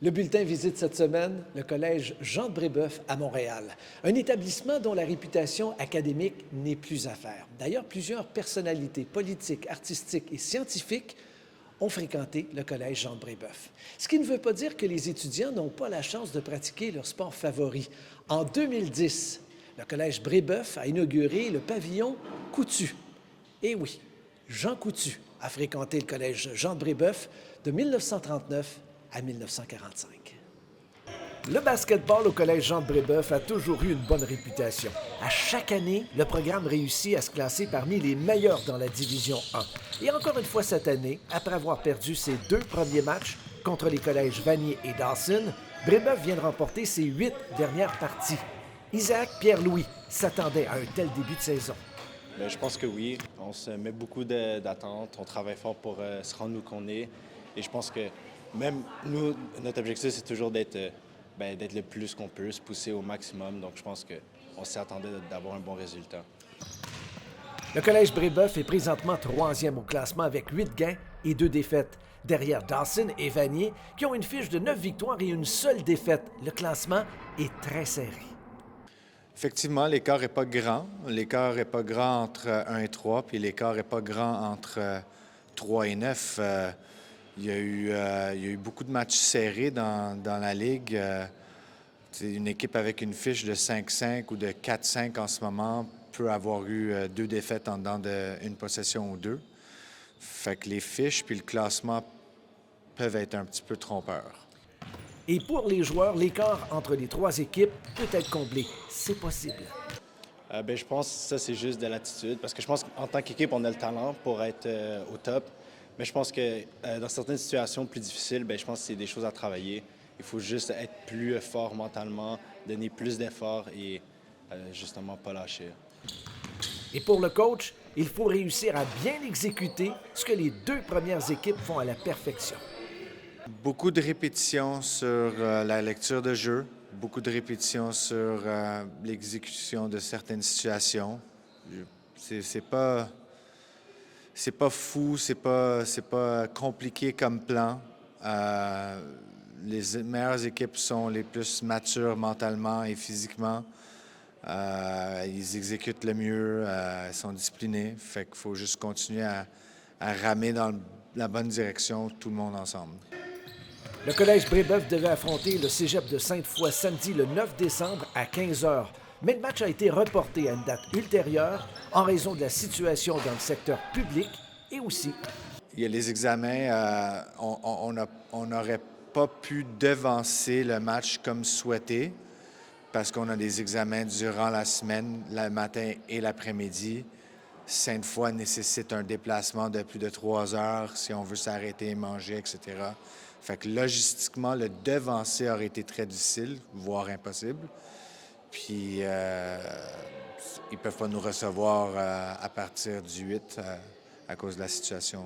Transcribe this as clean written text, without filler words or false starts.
Le bulletin visite cette semaine le Collège Jean de Brébeuf à Montréal, un établissement dont la réputation académique n'est plus à faire. D'ailleurs, plusieurs personnalités politiques, artistiques et scientifiques ont fréquenté le Collège Jean de Brébeuf. Ce qui ne veut pas dire que les étudiants n'ont pas la chance de pratiquer leur sport favori. En 2010, le Collège Brébeuf a inauguré le pavillon Coutu. Et oui, Jean Coutu a fréquenté le Collège Jean de Brébeuf de 1939 à 1945. Le basketball au Collège Jean de Brébeuf a toujours eu une bonne réputation. À chaque année, le programme réussit à se classer parmi les meilleurs dans la Division 1. Et encore une fois cette année, après avoir perdu ses 2 premiers matchs contre les collèges Vanier et Dawson, Brébeuf vient de remporter ses 8 dernières parties. Isaac Pierre-Louis s'attendait à un tel début de saison. Bien, je pense que oui. On se met beaucoup d'attentes. On travaille fort pour se rendre où qu'on est. Et je pense que même nous, notre objectif, c'est toujours d'être le plus qu'on peut, se pousser au maximum. Donc, je pense qu'on s'attendait d'avoir un bon résultat. Le Collège Brébeuf est présentement 3e au classement avec 8 gains et 2 défaites. Derrière Dawson et Vanier, qui ont une fiche de 9 victoires et une seule défaite. Le classement est très serré. Effectivement, l'écart n'est pas grand. L'écart n'est pas grand entre 1 et 3, puis l'écart n'est pas grand entre 3 et 9. Il y a eu beaucoup de matchs serrés dans la Ligue. Une équipe avec une fiche de 5-5 ou de 4-5 en ce moment peut avoir eu 2 défaites en dedans d'une possession ou 2. Fait que les fiches puis le classement peuvent être un petit peu trompeurs. Et pour les joueurs, l'écart entre les 3 équipes peut être comblé. C'est possible. Je pense que ça, c'est juste de l'attitude. Parce que je pense qu'en tant qu'équipe, on a le talent pour être au top. Mais je pense que dans certaines situations plus difficiles, je pense que c'est des choses à travailler. Il faut juste être plus fort mentalement, donner plus d'efforts et justement pas lâcher. Et pour le coach, il faut réussir à bien exécuter ce que les 2 premières équipes font à la perfection. Beaucoup de répétitions sur la lecture de jeu, beaucoup de répétitions sur l'exécution de certaines situations. C'est pas fou, c'est pas compliqué comme plan. Les meilleures équipes sont les plus matures mentalement et physiquement. Ils exécutent le mieux, ils sont disciplinés. Fait qu'il faut juste continuer à ramer dans la bonne direction, tout le monde ensemble. Le Collège Brébeuf devait affronter le Cégep de Sainte-Foy samedi le 9 décembre à 15 h. Mais le match a été reporté à une date ultérieure en raison de la situation dans le secteur public et aussi. Il y a les examens. On n'aurait pas pu devancer le match comme souhaité parce qu'on a des examens durant la semaine, le matin et l'après-midi. Sainte-Foy nécessite un déplacement de plus de 3 heures si on veut s'arrêter et manger, etc. Fait que logistiquement, le devancer aurait été très difficile, voire impossible. Puis, ils ne peuvent pas nous recevoir à partir du 8 à cause de la situation